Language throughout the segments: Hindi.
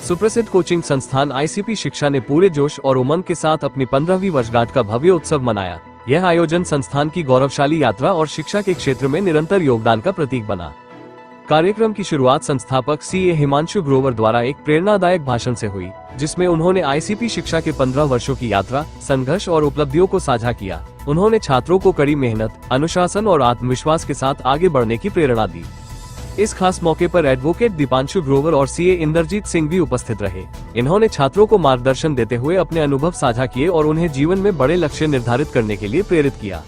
सुप्रसिद्ध कोचिंग संस्थान आईसीपी शिक्षा ने पूरे जोश और उमंग के साथ अपनी 15वीं वर्षगांठ का भव्य उत्सव मनाया। यह आयोजन संस्थान की गौरवशाली यात्रा और शिक्षा के क्षेत्र में निरंतर योगदान का प्रतीक बना। कार्यक्रम की शुरुआत संस्थापक सीए हिमांशु ग्रोवर द्वारा एक प्रेरणादायक भाषण से हुई, जिसमें उन्होंने आईसीपी शिक्षा के 15 वर्षों की यात्रा, संघर्ष और उपलब्धियों को साझा किया। उन्होंने छात्रों को कड़ी मेहनत, अनुशासन और आत्मविश्वास के साथ आगे बढ़ने की प्रेरणा दी। इस खास मौके पर एडवोकेट दीपांशु ग्रोवर और सीए इंद्रजीत सिंह भी उपस्थित रहे। इन्होंने छात्रों को मार्गदर्शन देते हुए अपने अनुभव साझा किए और उन्हें जीवन में बड़े लक्ष्य निर्धारित करने के लिए प्रेरित किया।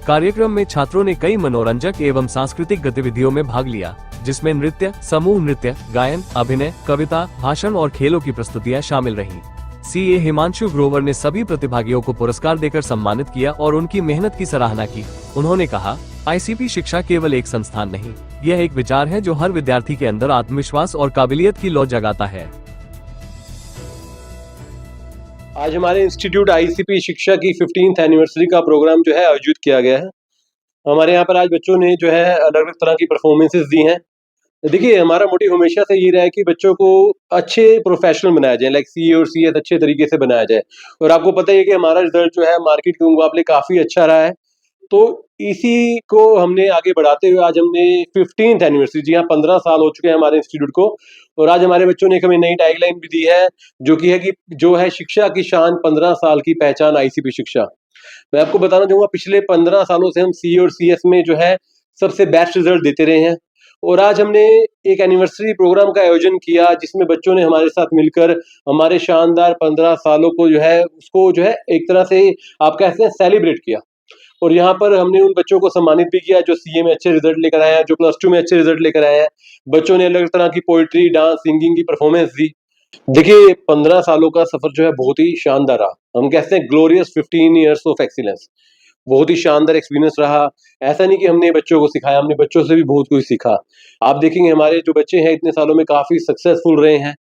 कार्यक्रम में छात्रों ने कई मनोरंजक एवं सांस्कृतिक गतिविधियों में भाग लिया, जिसमें नृत्य, समूह नृत्य, गायन, अभिनय, कविता, भाषण और खेलों की प्रस्तुतियां शामिल रहीं। सीए हिमांशु ग्रोवर ने सभी प्रतिभागियों को पुरस्कार देकर सम्मानित किया और उनकी मेहनत की सराहना की। उन्होंने कहा, आईसीपी शिक्षा केवल एक संस्थान नहीं, यह एक विचार है जो हर विद्यार्थी के अंदर आत्मविश्वास और काबिलियत की लौ जगाता है। आज हमारे इंस्टीट्यूट आईसीपी शिक्षा की 15th एनिवर्सरी का प्रोग्राम जो है आयोजित किया गया है। हमारे यहाँ पर आज बच्चों ने जो है अलग अलग तरह की परफॉर्मेंसेस दी हैं। देखिए, हमारा मोटिव हमेशा से ये रहा है कि बच्चों को अच्छे प्रोफेशनल बनाया जाए, लाइक सीए और सीएस अच्छे तरीके से बनाया जाए। और आपको पता ही है कि हमारा रिजल्ट जो है मार्केट के मुकाबले काफ़ी अच्छा रहा है। तो इसी को हमने आगे बढ़ाते हुए आज हमने 15th एनिवर्सरी, जी हाँ, 15 साल हो चुके हैं हमारे इंस्टीट्यूट को। और आज हमारे बच्चों ने एक हमें नई टैगलाइन भी दी है, जो कि जो है शिक्षा की शान, 15 साल की पहचान आईसीपी शिक्षा। मैं आपको बताना चाहूँगा, पिछले 15 सालों से हम सीए और सीएस में जो है सबसे बेस्ट रिजल्ट देते रहे हैं। और आज हमने एक एनिवर्सरी प्रोग्राम का आयोजन किया, जिसमें बच्चों ने हमारे साथ मिलकर हमारे शानदार 15 सालों को जो है उसको जो है एक तरह से आप कह सकते हैं सेलिब्रेट किया। और यहाँ पर हमने उन बच्चों को सम्मानित भी किया जो सीए में अच्छे रिजल्ट लेकर आए हैं, जो +2 में अच्छे रिजल्ट लेकर आए हैं। बच्चों ने अलग तरह की पोइट्री, डांस, सिंगिंग की परफॉर्मेंस दी। देखिए, 15 सालों का सफर जो है बहुत ही शानदार रहा। हम कहते हैं ग्लोरियस 15 ईयर्स ऑफ एक्सीलेंस। बहुत ही शानदार एक्सपीरियंस रहा। ऐसा नहीं कि हमने बच्चों को सिखाया, हमने बच्चों से भी बहुत कुछ सीखा। आप देखेंगे हमारे जो बच्चे हैं इतने सालों में काफी सक्सेसफुल रहे हैं।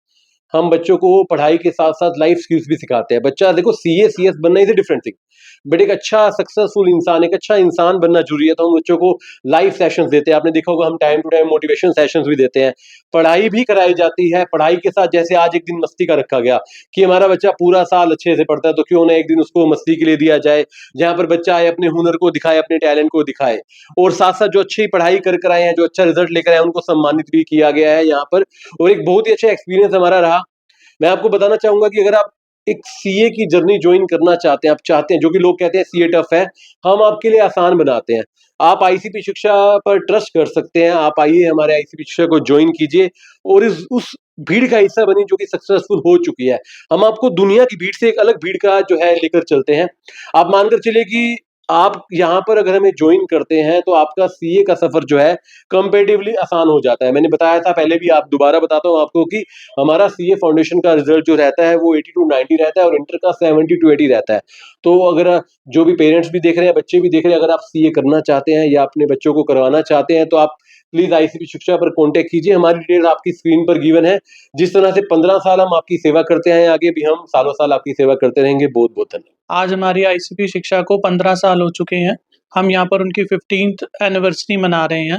हम बच्चों को पढ़ाई के साथ साथ लाइफ स्किल्स भी सिखाते हैं। बच्चा देखो, सीए सीएस बनना is a different thing, but एक अच्छा सक्सेसफुल इंसान, एक अच्छा इंसान बनना जरूरी है। तो हम बच्चों को लाइफ सेशंस देते हैं। आपने देखा होगा हम time to time motivation sessions भी देते हैं। पढ़ाई भी कराई जाती है। पढ़ाई के साथ जैसे आज एक दिन मस्ती का रखा गया कि हमारा बच्चा पूरा साल अच्छे से पढ़ता है, तो क्यों ना एक दिन उसको मस्ती के लिए दिया जाए, जहां पर बच्चा आए, अपने हुनर को दिखाए, अपने टैलेंट को दिखाए। और साथ साथ जो अच्छी पढ़ाई कर आए हैं, जो अच्छा रिजल्ट लेकर आए हैं, उनको सम्मानित भी किया गया है यहाँ पर। और एक बहुत ही अच्छा एक्सपीरियंस हमारा रहा। मैं आपको बताना चाहूंगा कि अगर आप एक सीए की जर्नी ज्वाइन करना चाहते हैं, आप चाहते हैं, जो कि लोग कहते हैं सीए टफ है, हम आपके लिए आसान बनाते हैं। आप आईसीपी शिक्षा पर ट्रस्ट कर सकते हैं। आप आइए, हमारे आईसीपी शिक्षा को ज्वाइन कीजिए और इस उस भीड़ का हिस्सा बनी जो कि सक्सेसफुल हो चुकी है। हम आपको दुनिया की भीड़ से एक अलग भीड़ का जो है लेकर चलते हैं। आप मानकर चलिए कि आप यहाँ पर अगर हमें ज्वाइन करते हैं तो आपका सीए का सफर जो है कंपेरेटिवली आसान हो जाता है। मैंने बताया था पहले भी, आप दोबारा बताता हूँ आपको कि हमारा सीए फाउंडेशन का रिजल्ट जो रहता है वो 80 to 90 रहता है और इंटर का 70 to 80 रहता है। तो अगर जो भी पेरेंट्स भी देख रहे हैं, बच्चे भी देख रहे हैं, अगर आप सीए करना चाहते हैं या अपने बच्चों को करवाना चाहते हैं, तो आप प्लीज आईसीपी शिक्षा पर कांटेक्ट कीजिए। हमारी डिटेल आपकी स्क्रीन पर गिवन है। जिस तरह से 15 साल हम आपकी सेवा करते हैं, आगे भी हम सालों साल आपकी सेवा करते रहेंगे। बहुत बहुत धन्यवाद। आज हमारी आईसीपी शिक्षा को 15 साल हो चुके हैं। हम यहाँ पर उनकी 15th एनिवर्सरी मना रहे हैं।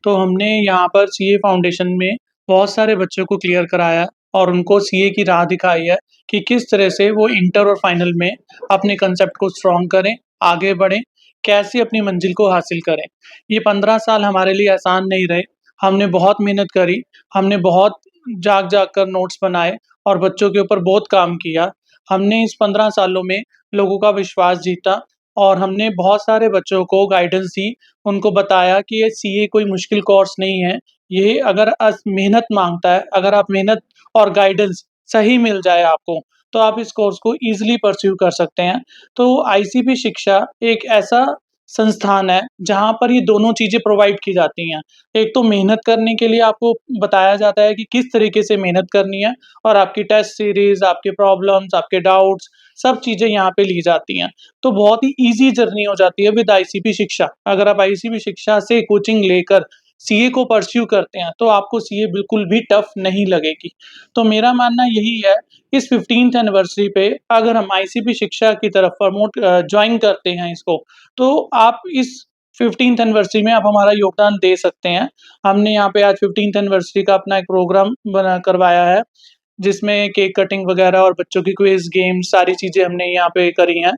तो हमने यहाँ पर सीए फाउंडेशन में बहुत सारे बच्चों को क्लियर कराया और उनको सीए की राह दिखाई है कि किस तरह से वो इंटर और फाइनल में अपने कंसेप्ट को स्ट्रॉन्ग करें, आगे बढ़ें, कैसे अपनी मंजिल को हासिल करें। ये 15 साल हमारे लिए आसान नहीं रहे। हमने बहुत मेहनत करी, हमने बहुत जाग कर नोट्स बनाए और बच्चों के ऊपर बहुत काम किया। हमने इस 15 सालों में लोगों का विश्वास जीता और हमने बहुत सारे बच्चों को गाइडेंस दी, उनको बताया कि ये सीए कोई मुश्किल कोर्स नहीं है। ये अगर मेहनत माँगता है, अगर आप मेहनत और गाइडेंस सही मिल जाए आपको, तो आप इस कोर्स को ईज़िली परस्यू कर सकते हैं। तो आईसीपी शिक्षा एक ऐसा संस्थान है, जहाँ पर ये दोनों चीज़ें प्रोवाइड की जाती हैं। एक तो मेहनत करने के लिए आपको बताया जाता है कि किस तरीके से मेहनत करनी है और आपकी टेस्ट सीरीज़, आपके प्रॉब्लम्स, आपके डाउट्स, सब चीज़ें यहाँ पे ली जाती हैं। तो बहुत ही ईज़ी जर्नी हो जाती है विद आईसीपी शिक्षा। अगर आप आईसीपी शिक्षा से कोचिंग लेकर सीए को परस्यू करते हैं, तो आपको सीए बिल्कुल भी टफ नहीं लगेगी। तो मेरा मानना यही है, इस 15th एनिवर्सरी पे अगर हम आईसीपी शिक्षा की तरफ जॉइन करते हैं इसको, तो आप इस 15th एनिवर्सरी में आप हमारा योगदान दे सकते हैं। हमने यहाँ पे आज 15th एनिवर्सरी का अपना एक प्रोग्राम करवाया है। जिसमें केक कटिंग वगैरह और बच्चों की क्विज़, गेम्स सारी चीज़ें हमने यहाँ पे करी हैं।